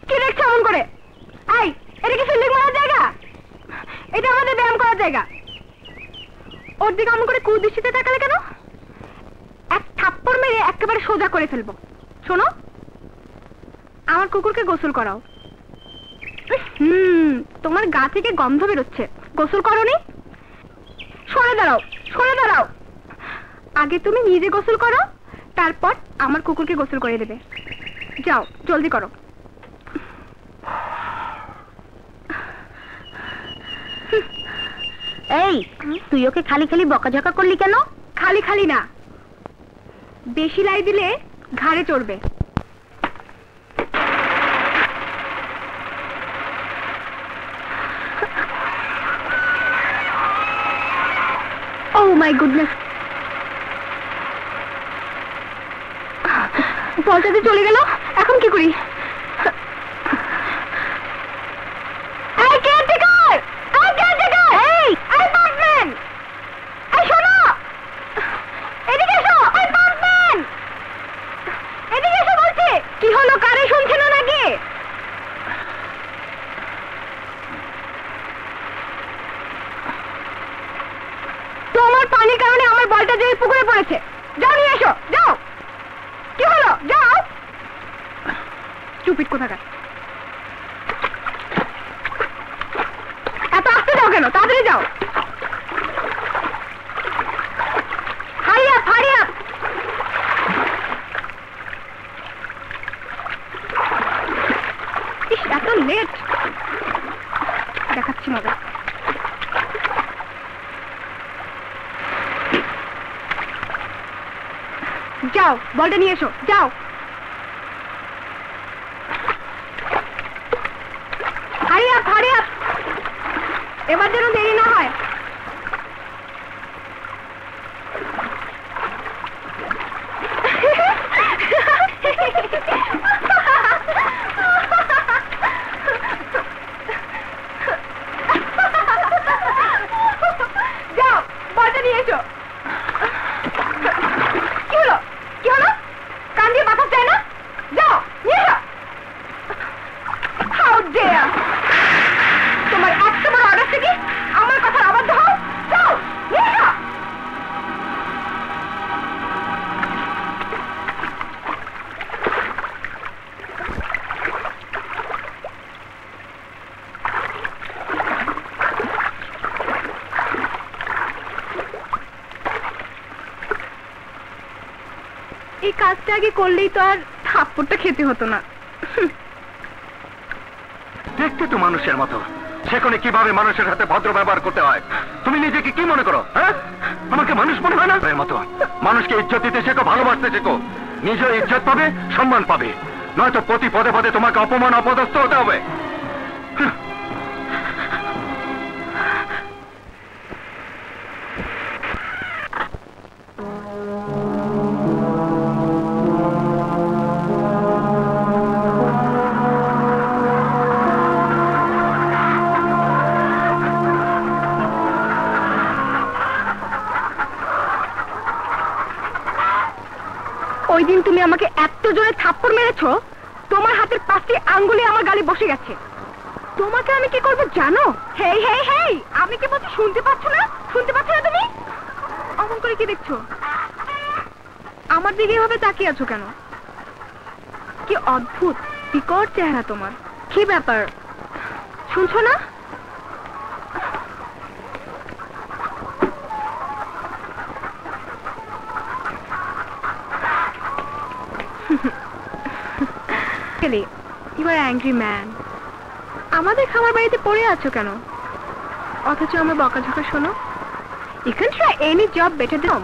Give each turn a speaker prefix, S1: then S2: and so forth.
S1: কি দেখছো এমন করে? এই, এটা কি ফিল্ডিং মারার জায়গা? এটা আমাদের ব্যায়াম করার জায়গা। ওর দিকে এমন করে কুদৃষ্টিতে তাকালে কেন? এক থাপ্পড় মেরে একেবারে সোজা করে ফেলবো। শোনো, আমার কুকুরকে গোসল করাও। তোমার গা থেকে গন্ধ বেরোচ্ছে, গোসল করোনি? সরে দাঁড়াও, সরে দাঁড়াও। আগে তুমি নিজে গোসল করো, তারপর আমার কুকুরকে গোসল করে দেবে। যাও, জলদি করো।
S2: এই, তুই ওকে খালি খালি বকাঝকা করলি কেন?
S1: খালি খালি না, বেশি লাই দিলে ঘাড়ে চড়বে। Oh my goodness! বলটা যে চলে গেল, এখন কি করি? কি হলো, কারে শুনছে না নাকি? তোমার পানির কারণে আমার বলটা যে পুকুরে পড়েছে। যাও নিয়ে এসো, যাও। কি হলো, যাও। চুপিট কোথাকার। এত আসতে যাও কেন? তাড়াতাড়ি যাও। Hurry up, hurry up. ইস, এত লেট। দেখাচ্ছি মজা। যাও, বলটা নিয়ে এসো, যাও। Hurry up, hurry up. এবার যেন দেরি না হয়। যাও, বলটা নিয়ে এসো। কি হলো, কি হলো? কান দিয়ে বাতাস যায় না? যাও, নিয়ে এসো। How dare! তোমার এত বড় অর্ডার থেকে আমার কথার অবাধ্য হও? যাও, নিয়ে এসো। এই কাজটা আগে করলেই তো আর থাপ্পড়টা খেতে হতো না।
S3: দেখতে তো মানুষের মতো, সেখানে কিভাবে মানুষের সাথে ভদ্র ব্যবহার করতে হয়। তুমি নিজেকে কি মনে করো? হ্যাঁ, আমাকে মানুষ মনে হয় না? এর মতো মানুষকে ইজ্জত দিতে শেখো, ভালোবাসতে শেখো। নিজেও ইজ্জত পাবে, সম্মান পাবে, নয়তো প্রতি পদে পদে তোমাকে অপমান, অপদস্থ হতে হবে।
S1: ওই দিন তুমি আমাকে এত জোরে থাপ্পড় মেরেছো, তোমার হাতের 5টি আঙ্গুলে আমার গালে বসে গেছে। তোমাকে আমি কি করবো জানো? হেই হেই হেই, আমি কি বলছি শুনতে পাচ্ছ না? শুনতে পাচ্ছ না তুমি? অমন করে কি দেখছো? আমার দিকে এভাবে তাকিয়ে আছো কেন? কি অদ্ভুত বিকট চেহারা তোমার। কি ব্যাপার, শুনছো না? You are an angry man. আমাদের খাবার বাড়িতে পড়ে আছো কেন? অথচ আমার বকাঝকা শোনো। You can try any job better than